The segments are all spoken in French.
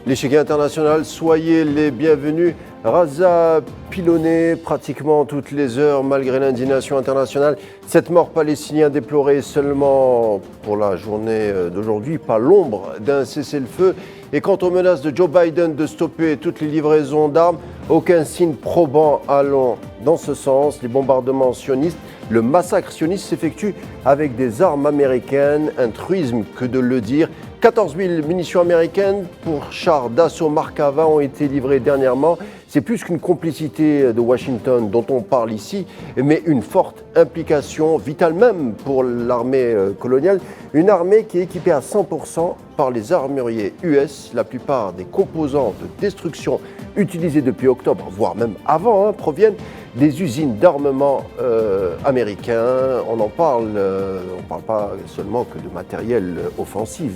L'échiquier international, soyez les bienvenus. Raza pilonnée pratiquement toutes les heures malgré l'indignation internationale. Cette mort palestinien déplorée seulement pour la journée d'aujourd'hui, pas l'ombre d'un cessez-le-feu. Et quant aux menaces de Joe Biden de stopper toutes les livraisons d'armes, aucun signe probant allant dans ce sens. Les bombardements sionistes, le massacre sioniste s'effectue avec des armes américaines, un truisme que de le dire. 14 000 munitions américaines pour chars d'assaut Markava ont été livrées dernièrement. C'est plus qu'une complicité de Washington dont on parle ici, mais une forte implication vitale même pour l'armée coloniale. Une armée qui est équipée à 100% par les armuriers US. La plupart des composants de destruction utilisés depuis octobre, voire même avant, proviennent des usines d'armement américains. On en parle, on ne parle pas seulement que de matériel offensif,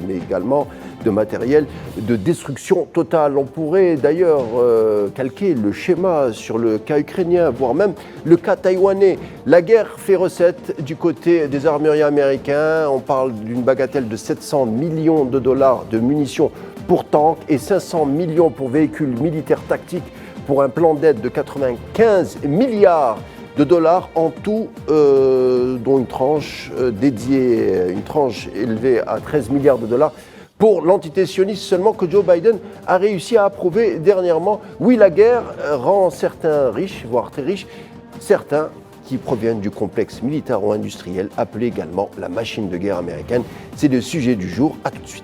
mais également de matériel de destruction totale. On pourrait d'ailleurs calquer le schéma sur le cas ukrainien, voire même le cas taïwanais. La guerre fait recette du côté des armuriers américains. On parle d'une bagatelle de 700 millions de dollars de munitions pour tanks et 500 millions pour véhicules militaires tactiques, pour un plan d'aide de 95 milliards de dollars en tout, dont une tranche dédiée, une tranche élevée à 13 milliards de dollars pour l'entité sioniste seulement, que Joe Biden a réussi à approuver dernièrement. Oui, la guerre rend certains riches, voire très riches, certains qui proviennent du complexe militaro-industriel appelé également la machine de guerre américaine. C'est le sujet du jour, à tout de suite.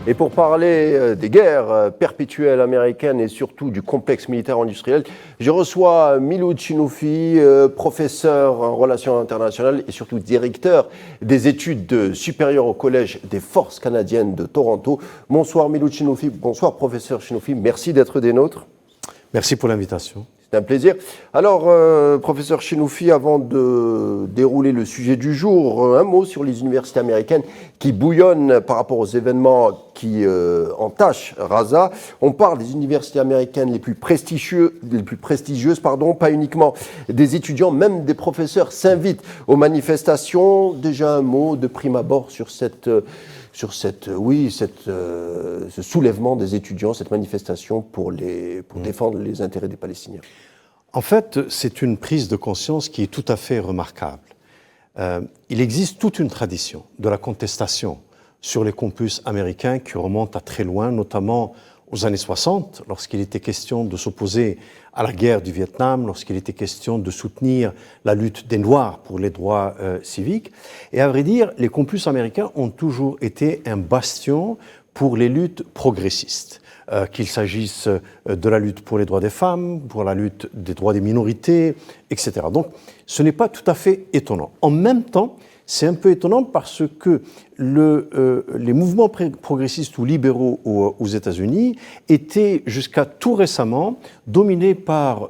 Et pour parler des guerres perpétuelles américaines et surtout du complexe militaire-industriel, je reçois Miloud Chinoufi, professeur en relations internationales et surtout directeur des études supérieures au Collège des forces canadiennes de Toronto. Bonsoir Miloud Chinoufi, bonsoir professeur Chinoufi, merci d'être des nôtres. Merci pour l'invitation. C'est un plaisir. Alors, professeur Chinoufi, avant de dérouler le sujet du jour, un mot sur les universités américaines qui bouillonnent par rapport aux événements qui entachent Raza. On parle des universités américaines les plus prestigieuses, pas uniquement des étudiants, même des professeurs s'invitent aux manifestations. Déjà un mot de prime abord sur ce soulèvement des étudiants, cette manifestation pour défendre les intérêts des Palestiniens. En fait, c'est une prise de conscience qui est tout à fait remarquable. Il existe toute une tradition de la contestation sur les campus américains qui remonte à très loin, notamment aux années 60, lorsqu'il était question de s'opposer à la guerre du Vietnam, lorsqu'il était question de soutenir la lutte des Noirs pour les droits civiques. Et à vrai dire, les campus américains ont toujours été un bastion pour les luttes progressistes, qu'il s'agisse de la lutte pour les droits des femmes, pour la lutte des droits des minorités, etc. Donc, ce n'est pas tout à fait étonnant. En même temps, c'est un peu étonnant parce que les mouvements progressistes ou libéraux aux États-Unis étaient jusqu'à tout récemment dominés par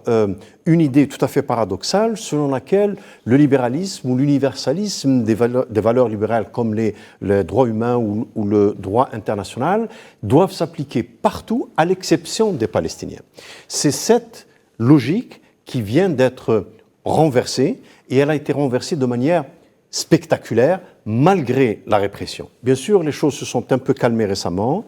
une idée tout à fait paradoxale selon laquelle le libéralisme ou l'universalisme des valeurs libérales comme les droits humains ou le droit international doivent s'appliquer partout à l'exception des Palestiniens. C'est cette logique qui vient d'être renversée et elle a été renversée de manière spectaculaire malgré la répression. Bien sûr, les choses se sont un peu calmées récemment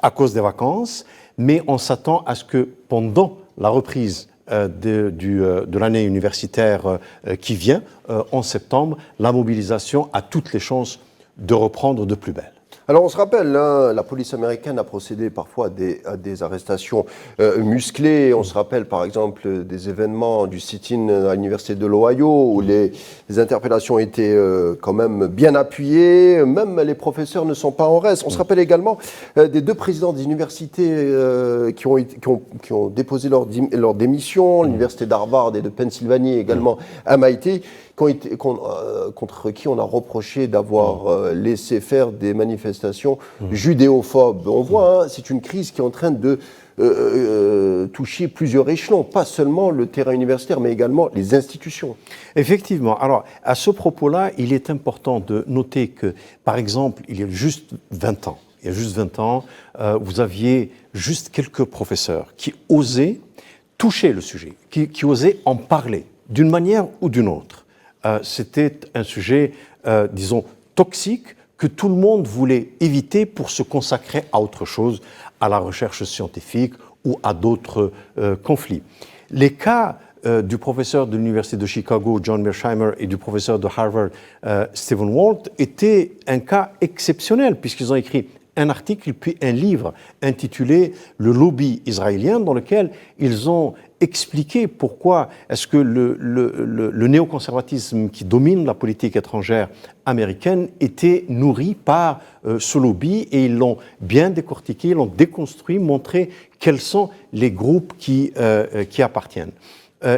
à cause des vacances, mais on s'attend à ce que pendant la reprise de l'année universitaire qui vient, en septembre, la mobilisation a toutes les chances de reprendre de plus belle. Alors on se rappelle, la police américaine a procédé parfois à des arrestations musclées. On se rappelle par exemple des événements du sit-in à l'université de l'Ohio où les interpellations étaient quand même bien appuyées. Même les professeurs ne sont pas en reste. On se rappelle également des deux présidents des universités qui ont déposé leur démission, l'université d'Harvard et de Pennsylvanie, également MIT, contre qui on a reproché d'avoir laissé faire des manifestations judéophobes. On voit, c'est une crise qui est en train de toucher plusieurs échelons, pas seulement le terrain universitaire, mais également les institutions. Effectivement. Alors, à ce propos-là, il est important de noter que, par exemple, il y a juste 20 ans, vous aviez juste quelques professeurs qui osaient toucher le sujet, qui osaient en parler. d'une manière ou d'une autre, c'était un sujet, disons, toxique que tout le monde voulait éviter pour se consacrer à autre chose, à la recherche scientifique ou à d'autres conflits. Les cas du professeur de l'Université de Chicago, John Mearsheimer, et du professeur de Harvard, Stephen Walt, étaient un cas exceptionnel, puisqu'ils ont écrit un article puis un livre intitulé « Le lobby israélien », dans lequel ils ont expliqué pourquoi est-ce que le néoconservatisme qui domine la politique étrangère américaine était nourri par ce lobby, et ils l'ont bien décortiqué, ils l'ont déconstruit, montré quels sont les groupes qui appartiennent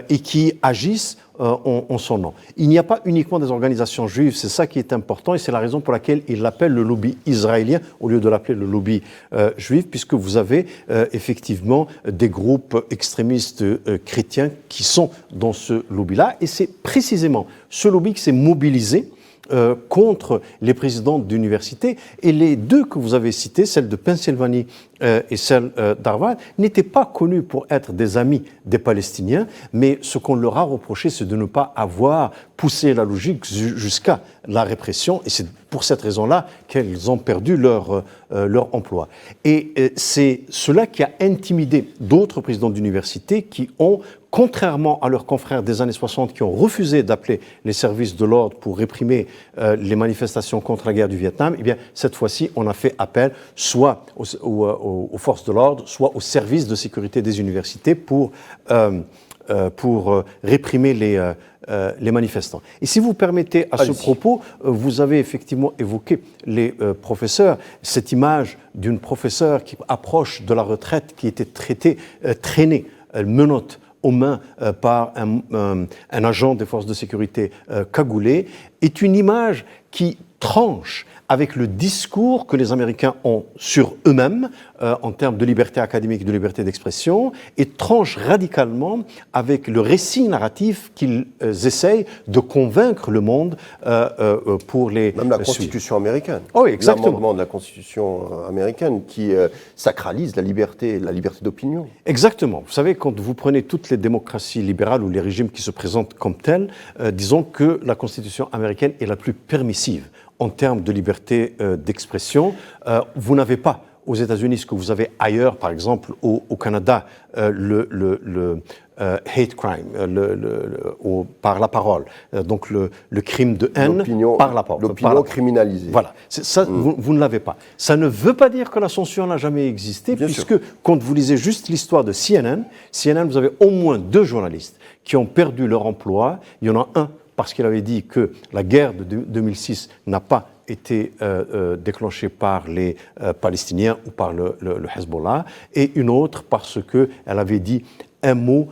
et qui agissent en son nom. Il n'y a pas uniquement des organisations juives, c'est ça qui est important, et c'est la raison pour laquelle il l'appelle le lobby israélien au lieu de l'appeler le lobby juif, puisque vous avez effectivement des groupes extrémistes chrétiens qui sont dans ce lobby-là, et c'est précisément ce lobby qui s'est mobilisé contre les présidents d'université, et les deux que vous avez cités, celle de Pennsylvanie et celle d'Harvard, n'étaient pas connus pour être des amis des Palestiniens, mais ce qu'on leur a reproché, c'est de ne pas avoir poussé la logique jusqu'à la répression, et c'est pour cette raison-là qu'elles ont perdu leur emploi. Et c'est cela qui a intimidé d'autres présidents d'université qui ont, contrairement à leurs confrères des années 60 qui ont refusé d'appeler les services de l'ordre pour réprimer les manifestations contre la guerre du Vietnam, eh bien, cette fois-ci, on a fait appel soit aux forces de l'ordre, soit aux services de sécurité des universités pour réprimer les manifestants. Et si vous permettez, à ce propos, vous avez effectivement évoqué les professeurs, cette image d'une professeure qui approche de la retraite, qui était traînée, menotte aux mains par un agent des forces de sécurité cagoulé, est une image qui tranche avec le discours que les Américains ont sur eux-mêmes en termes de liberté académique et de liberté d'expression, et tranche radicalement avec le récit narratif qu'ils essayent de convaincre le monde pour les même la Constitution américaine. Oh, exactement. L'amendement de la Constitution américaine qui sacralise la liberté d'opinion. Exactement. Vous savez, quand vous prenez toutes les démocraties libérales ou les régimes qui se présentent comme tels, disons que la Constitution américaine est la plus permissive en termes de liberté d'expression. Vous n'avez pas aux États-Unis ce que vous avez ailleurs, par exemple au Canada, le hate crime, par la parole, donc le crime de haine par la parole. L'opinion criminalisée. Voilà, ça, vous ne l'avez pas. Ça ne veut pas dire que la censure n'a jamais existé, Bien puisque sûr. quand vous lisez juste l'histoire de CNN, vous avez au moins 2 journalistes qui ont perdu leur emploi. Il y en a un parce qu'il avait dit que la guerre de 2006 n'a pas été déclenchée par les Palestiniens ou par le Hezbollah, et une autre parce qu'elle avait dit un mot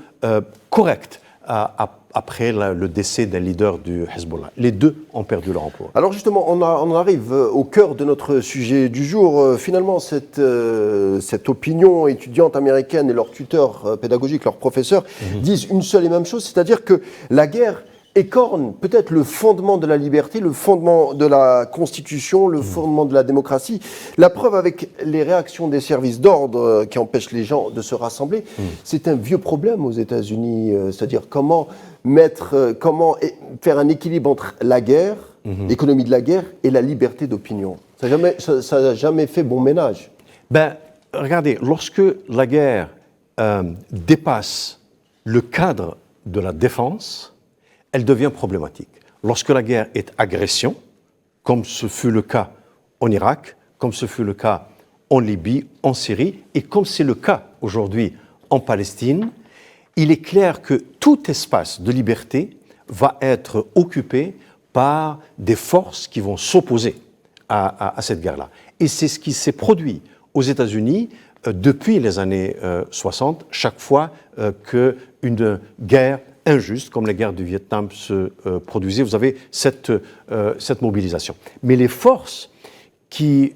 correct après le décès d'un leader du Hezbollah. Les deux ont perdu leur emploi. Alors justement, on arrive au cœur de notre sujet du jour. Finalement, cette opinion étudiante américaine et leurs tuteurs pédagogiques, leurs professeurs, disent une seule et même chose, c'est-à-dire que la guerre écorne peut-être le fondement de la liberté, le fondement de la Constitution, le fondement de la démocratie. La preuve avec les réactions des services d'ordre qui empêchent les gens de se rassembler, c'est un vieux problème aux États-Unis, c'est-à-dire comment faire un équilibre entre la guerre, l'économie de la guerre, et la liberté d'opinion. Ça n'a jamais fait bon ménage. Regardez, lorsque la guerre dépasse le cadre de la défense, elle devient problématique. Lorsque la guerre est agression, comme ce fut le cas en Irak, comme ce fut le cas en Libye, en Syrie, et comme c'est le cas aujourd'hui en Palestine, il est clair que tout espace de liberté va être occupé par des forces qui vont s'opposer à cette guerre-là. Et c'est ce qui s'est produit aux États-Unis depuis les années 60, chaque fois qu'une guerre injuste, comme la guerre du Vietnam se produisait, vous avez cette mobilisation. Mais les forces qui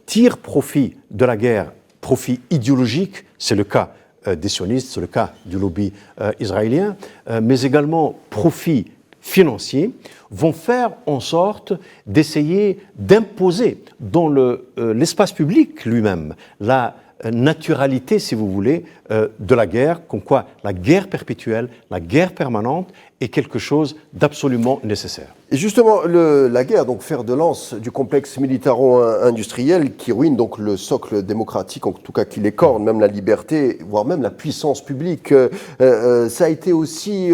tirent profit de la guerre, profit idéologique, c'est le cas des sionistes, c'est le cas du lobby israélien, mais également profit financier, vont faire en sorte d'essayer d'imposer dans l'espace public lui-même la naturalité, si vous voulez, de la guerre, comme quoi la guerre perpétuelle, la guerre permanente est quelque chose d'absolument nécessaire. Et justement, la guerre, donc fer de lance du complexe militaro-industriel qui ruine donc le socle démocratique, en tout cas qui l'écorne, même la liberté, voire même la puissance publique, ça a été aussi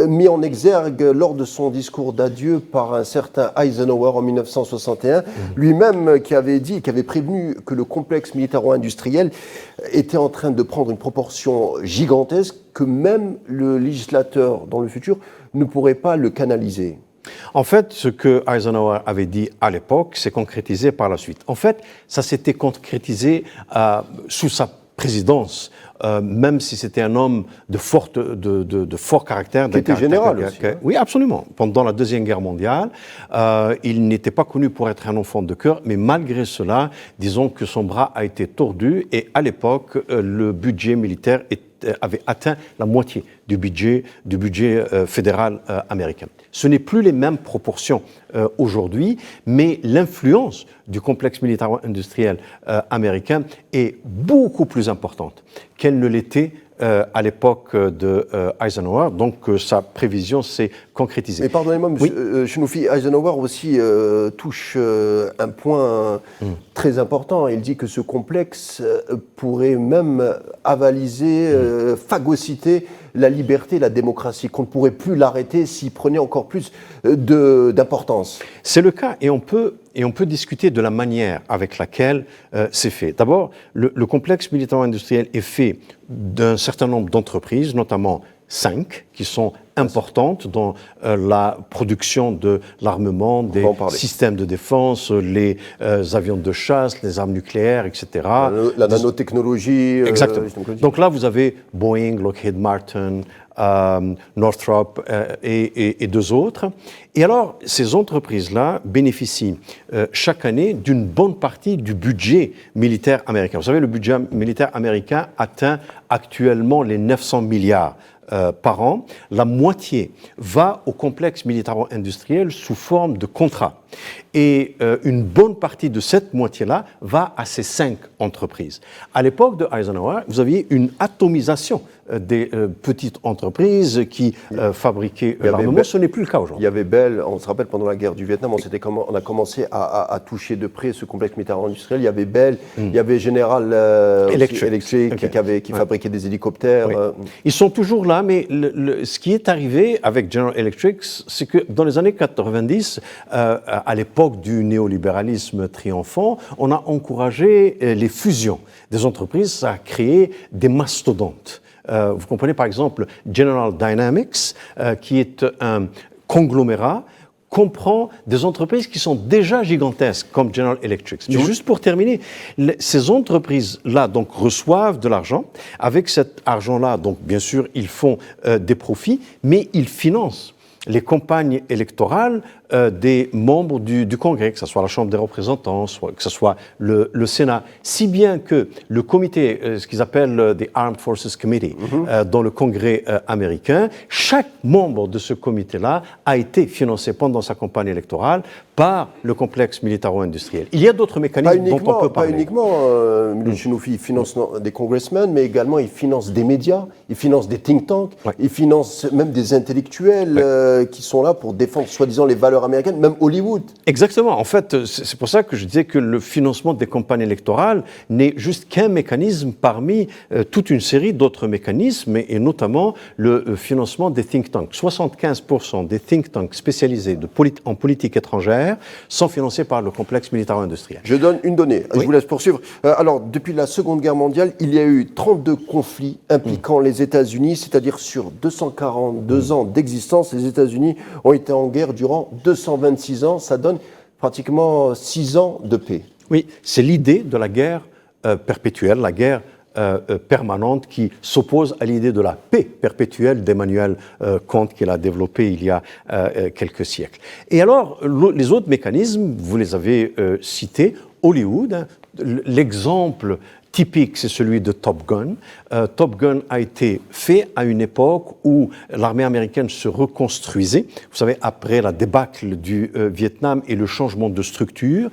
mis en exergue lors de son discours d'adieu par un certain Eisenhower en 1961, lui-même qui avait dit, qui avait prévenu que le complexe militaro-industriel était en train de prendre une proportion gigantesque, que même le législateur dans le futur ne pourrait pas le canaliser. En fait, ce que Eisenhower avait dit à l'époque s'est concrétisé par la suite. En fait, ça s'était concrétisé sous sa présidence, même si c'était un homme de fort caractère. Qui était général aussi. Oui, absolument. Pendant la Deuxième Guerre mondiale, il n'était pas connu pour être un enfant de cœur, mais malgré cela, disons que son bras a été tordu et à l'époque, le budget militaire avait atteint la moitié du budget fédéral américain. Ce n'est plus les mêmes proportions aujourd'hui, mais l'influence du complexe militaro-industriel américain est beaucoup plus importante qu'elle ne l'était à l'époque de Eisenhower, donc sa prévision s'est concrétisée. Mais pardonnez-moi, M. Chenoufi, Eisenhower aussi touche un point très important. Il dit que ce complexe pourrait même avaliser, phagocyter la liberté, la démocratie, qu'on ne pourrait plus l'arrêter s'il prenait encore plus d'importance. C'est le cas, et on peut discuter de la manière avec laquelle c'est fait. D'abord, le complexe militaro-industriel est fait d'un certain nombre d'entreprises, notamment 5, qui sont importantes dans la production de l'armement, des systèmes de défense, les avions de chasse, les armes nucléaires, etc. La nanotechnologie. Exactement. Donc là, vous avez Boeing, Lockheed Martin, Northrop et deux autres. Et alors, ces entreprises-là bénéficient chaque année d'une bonne partie du budget militaire américain. Vous savez, le budget militaire américain atteint actuellement les 900 milliards par an. La moitié va au complexe militaro-industriel sous forme de contrats. Et une bonne partie de cette moitié-là va à ces 5 entreprises. À l'époque de Eisenhower, vous aviez une atomisation des petites entreprises qui fabriquaient l'armement. Ce n'est plus le cas aujourd'hui. Il y avait Bell, on se rappelle pendant la guerre du Vietnam, on a commencé à toucher de près ce complexe militaro-industriel. Il y avait Bell, il y avait General Electric qui fabriquait des hélicoptères. Oui. Ils sont toujours là, mais ce qui est arrivé avec General Electric, c'est que dans les années 90, à l'époque du néolibéralisme triomphant, on a encouragé les fusions des entreprises, ça a créé des mastodontes. Vous comprenez par exemple General Dynamics, qui est un conglomérat, comprend des entreprises qui sont déjà gigantesques, comme General Electric. Mais juste pour terminer, ces entreprises-là donc reçoivent de l'argent. Avec cet argent-là, donc bien sûr, ils font des profits, mais ils financent les campagnes électorales des membres du Congrès, que ce soit la Chambre des représentants, que ce soit le Sénat, si bien que le comité, ce qu'ils appellent the Armed Forces Committee, dans le Congrès américain, chaque membre de ce comité-là a été financé pendant sa campagne électorale par le complexe militaro-industriel. Il y a d'autres mécanismes dont on peut parler. Pas uniquement, M. Chenoufi, il finance des congressmen, mais également il finance des médias, il finance des think tanks, il finance même des intellectuels qui sont là pour défendre soi-disant les valeurs américaines, même Hollywood. Exactement. En fait, c'est pour ça que je disais que le financement des campagnes électorales n'est juste qu'un mécanisme parmi toute une série d'autres mécanismes, et notamment le financement des think tanks. 75% des think tanks spécialisés en politique étrangère sont financés par le complexe militaro-industriel. Je donne une donnée, je vous laisse poursuivre. Alors, depuis la Seconde Guerre mondiale, il y a eu 32 conflits impliquant les États-Unis, c'est-à-dire sur 242 ans d'existence, les États-Unis ont été en guerre durant 226 ans. Ça donne pratiquement 6 ans de paix. Oui, c'est l'idée de la guerre perpétuelle, la guerre permanente qui s'oppose à l'idée de la paix perpétuelle d'Emmanuel Kant qu'il a développé il y a quelques siècles. Et alors, les autres mécanismes, vous les avez cités, Hollywood, l'exemple typique, c'est celui de Top Gun. Top Gun a été fait à une époque où l'armée américaine se reconstruisait. Vous savez, après la débâcle du Vietnam et le changement de structure,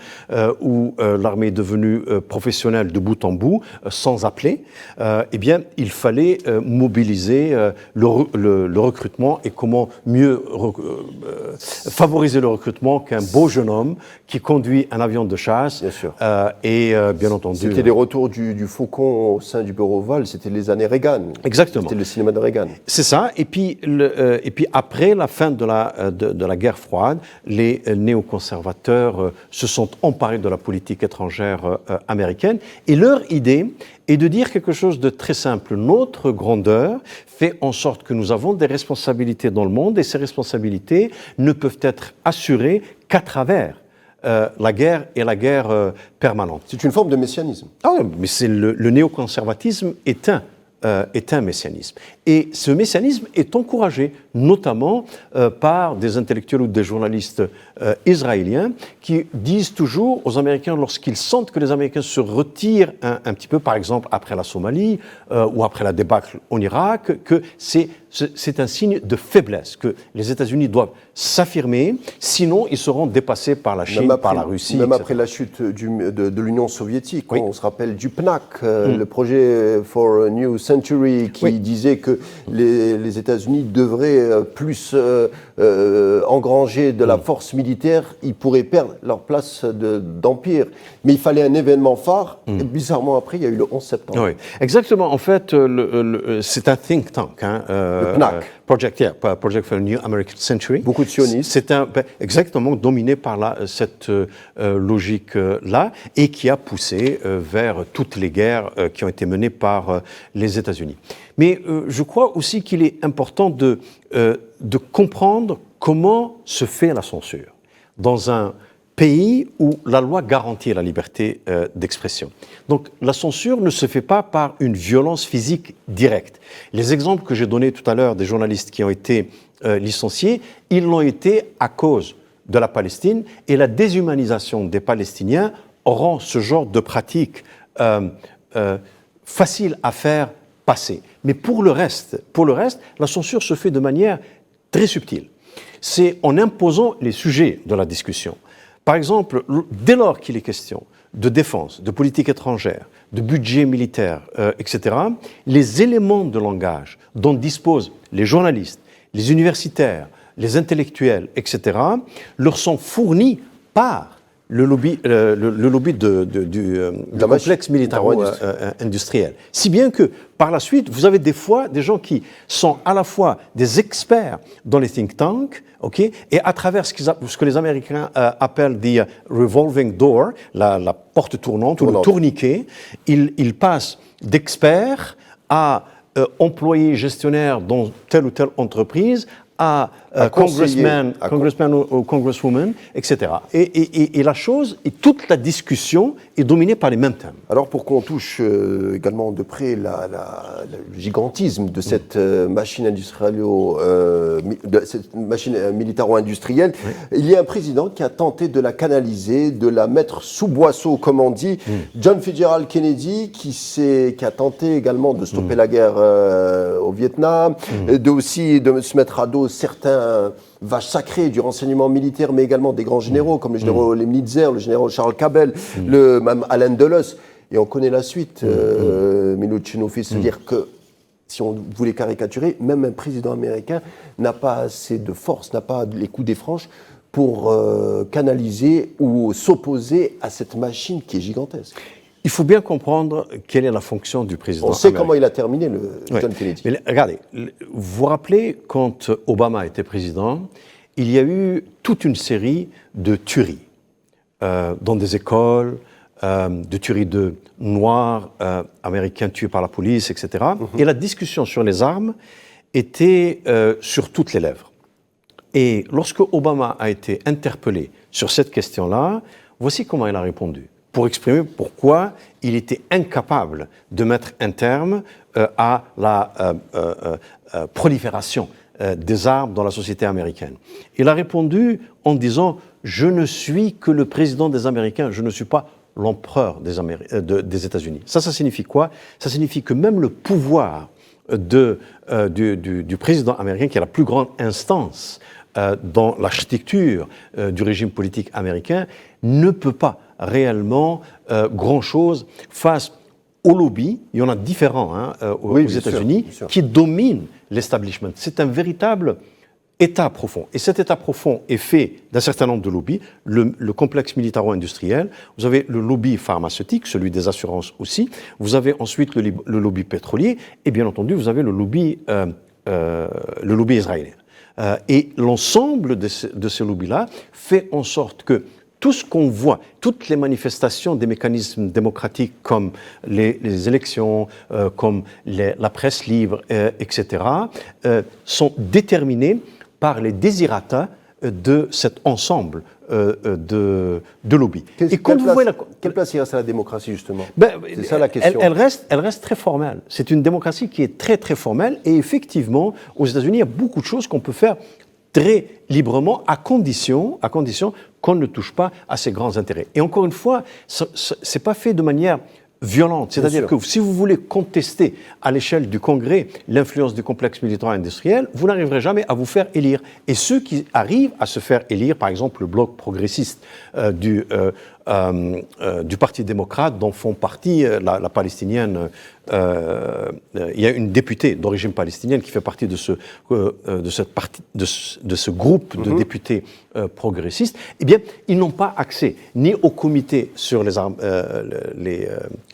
où l'armée est devenue professionnelle de bout en bout, sans appeler, eh bien, il fallait mobiliser le recrutement et comment mieux favoriser le recrutement qu'un beau jeune homme qui conduit un avion de chasse. Bien sûr. Et bien entendu... C'était les retours du Faucon au sein du bureau ovale, c'était les années Reagan. Exactement. C'était le cinéma de Reagan. C'est ça. Et puis après la fin de la guerre froide, les néoconservateurs se sont emparés de la politique étrangère américaine. Et leur idée est de dire quelque chose de très simple. Notre grandeur fait en sorte que nous avons des responsabilités dans le monde et ces responsabilités ne peuvent être assurées qu'à travers la guerre et la guerre permanente. C'est une forme de messianisme. Ah oui, mais le néoconservatisme est un messianisme. Et ce messianisme est encouragé notamment par des intellectuels ou des journalistes israéliens qui disent toujours aux Américains, lorsqu'ils sentent que les Américains se retirent un petit peu, par exemple après la Somalie ou après la débâcle en Irak, que c'est un signe de faiblesse, que les États-Unis doivent s'affirmer, sinon ils seront dépassés par la Chine, par la Russie. Même etc. après la chute de l'Union soviétique, oui. On se rappelle du PNAC, le projet For a New Century, qui disait que les États-Unis devraient plus engranger de la force militaire, ils pourraient perdre leur place d'empire. Mais il fallait un événement phare, et bizarrement après, il y a eu le 11 septembre. Oui, exactement. En fait, c'est un think tank. Le PNAC. Project for a New American Century. Beaucoup de sionistes. C'est exactement dominé par cette logique-là et qui a poussé vers toutes les guerres qui ont été menées par les États-Unis. Mais je crois aussi qu'il est important de comprendre comment se fait la censure dans un pays où la loi garantit la liberté d'expression. Donc la censure ne se fait pas par une violence physique directe. Les exemples que j'ai donnés tout à l'heure des journalistes qui ont été licenciés, ils l'ont été à cause de la Palestine et la déshumanisation des Palestiniens rend ce genre de pratique facile à faire passer. Mais pour le reste, la censure se fait de manière très subtile. C'est en imposant les sujets de la discussion. Par exemple, dès lors qu'il est question de défense, de politique étrangère, de budget militaire, etc., les éléments de langage dont disposent les journalistes, les universitaires, les intellectuels, etc., leur sont fournis par le lobby du complexe militaro-industriel. Si bien que, par la suite, vous avez des fois des gens qui sont à la fois des experts dans les think tanks, et à travers ce que les Américains appellent the revolving door, la porte tournante ou le tourniquet, ils passent d'experts à employés gestionnaires dans telle ou telle entreprise, à congressman ou congresswoman, etc. Et la chose, et toute la discussion est dominée par les mêmes thèmes. Alors pour qu'on touche également de près le gigantisme de cette machine militaro-industrielle, il y a un président qui a tenté de la canaliser, de la mettre sous boisseau, comme on dit. John Fitzgerald Kennedy, qui a tenté également de stopper la guerre au Vietnam, aussi de se mettre à dos certains vaches sacrées du renseignement militaire, mais également des grands généraux, comme le général Lemnitzer, le général Charles Cabell, même Alain Dulles. Et on connaît la suite, Minuchinofis, c'est-à-dire que, si on voulait caricaturer, même un président américain n'a pas assez de force, n'a pas les coups des franches pour canaliser ou s'opposer à cette machine qui est gigantesque. Il faut bien comprendre quelle est la fonction du président américain. On sait comment il a terminé, John Kennedy. Mais regardez, vous vous rappelez, quand Obama était président, il y a eu toute une série de tueries dans des écoles, de tueries de Noirs américains tués par la police, etc. Et la discussion sur les armes était sur toutes les lèvres. Et lorsque Obama a été interpellé sur cette question-là, voici comment il a répondu, pour exprimer pourquoi il était incapable de mettre un terme à la prolifération des armes dans la société américaine. Il a répondu en disant « Je ne suis que le président des Américains, je ne suis pas l'empereur des États-Unis. Ça signifie quoi? Ça signifie que même le pouvoir du président américain, qui est la plus grande instance dans l'architecture du régime politique américain, ne peut pas réellement grand-chose face au lobby. Il y en a différents aux États-Unis qui dominent l'establishment. C'est un véritable État profond. Et cet État profond est fait d'un certain nombre de lobbies. Le complexe militaro-industriel, vous avez le lobby pharmaceutique, celui des assurances aussi, vous avez ensuite le lobby pétrolier, et bien entendu, vous avez le lobby israélien. Et l'ensemble de ces lobbies-là fait en sorte que tout ce qu'on voit, toutes les manifestations des mécanismes démocratiques comme les élections, comme la presse libre, etc., sont déterminées par les désirata de cet ensemble de lobbies. Quelle place il reste à la démocratie, justement? C'est ça la question. Elle reste très formelle. C'est une démocratie qui est très, très formelle. Et effectivement, aux États-Unis, il y a beaucoup de choses qu'on peut faire très librement, à condition qu'on ne touche pas à ses grands intérêts. Et encore une fois, ce n'est pas fait de manière violente. C'est-à-dire que si vous voulez contester à l'échelle du Congrès l'influence du complexe militaro-industriel, vous n'arriverez jamais à vous faire élire. Et ceux qui arrivent à se faire élire, par exemple le bloc progressiste du Parti démocrate, dont font partie la palestinienne, il y a une députée d'origine palestinienne qui fait partie de ce groupe de députés progressistes, eh bien, ils n'ont pas accès ni au comité sur les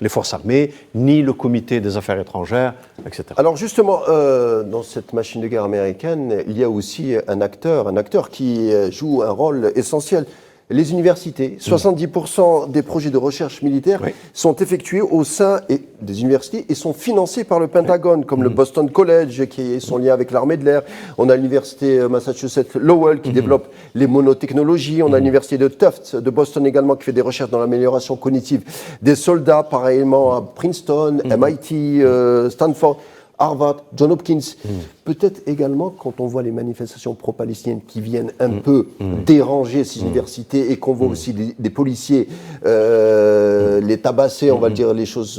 forces armées, ni le comité des affaires étrangères, etc. Alors justement, dans cette machine de guerre américaine, il y a aussi un acteur qui joue un rôle essentiel. Les universités, 70% des projets de recherche militaire sont effectués au sein des universités et sont financés par le Pentagone, comme le Boston College, qui est son lien avec l'armée de l'air. On a l'université Massachusetts Lowell qui développe les monotechnologies. On a l'université de Tufts de Boston également qui fait des recherches dans l'amélioration cognitive des soldats, pareillement à Princeton, MIT, Stanford, Harvard, Johns Hopkins. Peut-être également quand on voit les manifestations pro-palestiniennes qui viennent un peu déranger ces universités et qu'on voit aussi des policiers les tabasser, on va dire les choses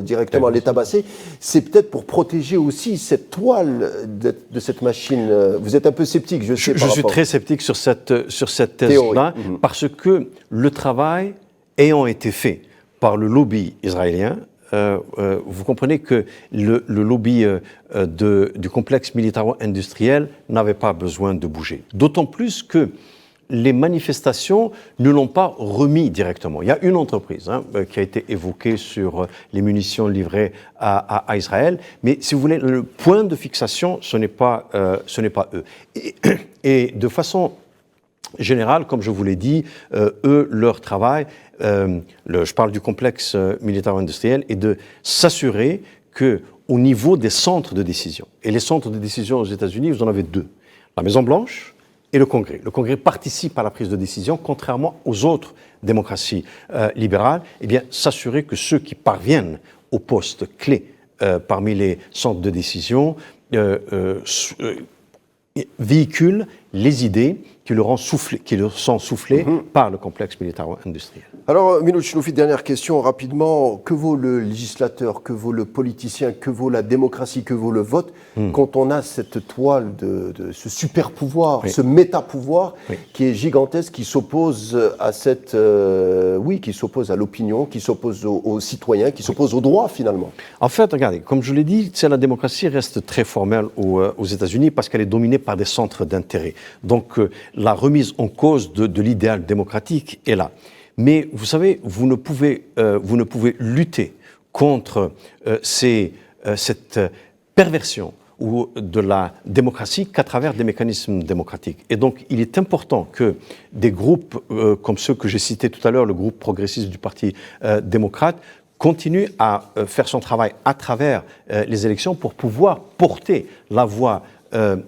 directement, les tabasser, c'est peut-être pour protéger aussi cette toile de cette machine. Vous êtes un peu sceptique, je sais. Je suis très sceptique sur cette thèse-là, parce que le travail ayant été fait par le lobby israélien, vous comprenez que le lobby du complexe militaro-industriel n'avait pas besoin de bouger. D'autant plus que les manifestations ne l'ont pas remis directement. Il y a une entreprise qui a été évoquée sur les munitions livrées à Israël, mais si vous voulez, le point de fixation, ce n'est pas eux. Et de façon générale, comme je vous l'ai dit, eux, leur travail, je parle du complexe militaro-industriel, est de s'assurer qu'au niveau des centres de décision, et les centres de décision aux États-Unis, vous en avez deux, la Maison-Blanche et le Congrès. Le Congrès participe à la prise de décision, contrairement aux autres démocraties libérales, eh bien, s'assurer que ceux qui parviennent aux postes clés parmi les centres de décision véhiculent les idées qui leur sont soufflées par le complexe militaro-industriel. Alors, Milou Chloufi, dernière question rapidement. Que vaut le législateur, que vaut le politicien, que vaut la démocratie, que vaut le vote quand on a cette toile de ce super pouvoir, ce méta-pouvoir qui est gigantesque, qui s'oppose à qui s'oppose à l'opinion, qui s'oppose aux citoyens, qui s'oppose aux droits finalement? En fait, regardez, comme je l'ai dit, la démocratie reste très formelle aux États-Unis parce qu'elle est dominée par des centres d'intérêt. Donc, la remise en cause de l'idéal démocratique est là. Mais vous savez, vous ne pouvez lutter contre cette perversion de la démocratie qu'à travers des mécanismes démocratiques. Et donc, il est important que des groupes comme ceux que j'ai cités tout à l'heure, le groupe progressiste du Parti démocrate, continue à faire son travail à travers les élections pour pouvoir porter la voix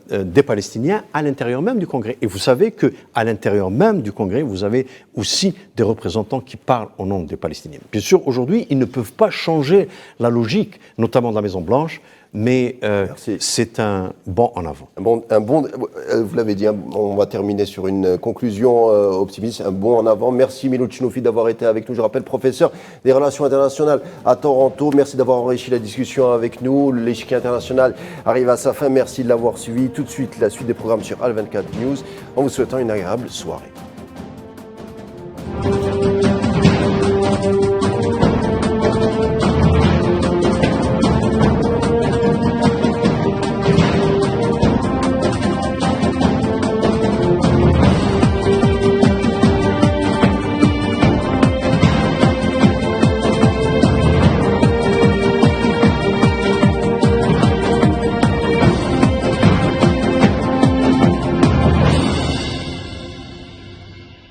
des Palestiniens à l'intérieur même du Congrès. Et vous savez qu'à l'intérieur même du Congrès, vous avez aussi des représentants qui parlent au nom des Palestiniens. Bien sûr, aujourd'hui, ils ne peuvent pas changer la logique, notamment de la Maison-Blanche, mais Merci. c'est un bond en avant. Vous l'avez dit, on va terminer sur une conclusion optimiste, un bond en avant. Merci Milo Tchinofi d'avoir été avec nous. Je rappelle, professeur des relations internationales à Toronto. Merci d'avoir enrichi la discussion avec nous. L'échiquier international arrive à sa fin. Merci de l'avoir suivi. Tout de suite, la suite des programmes sur Al24 News, en vous souhaitant une agréable soirée.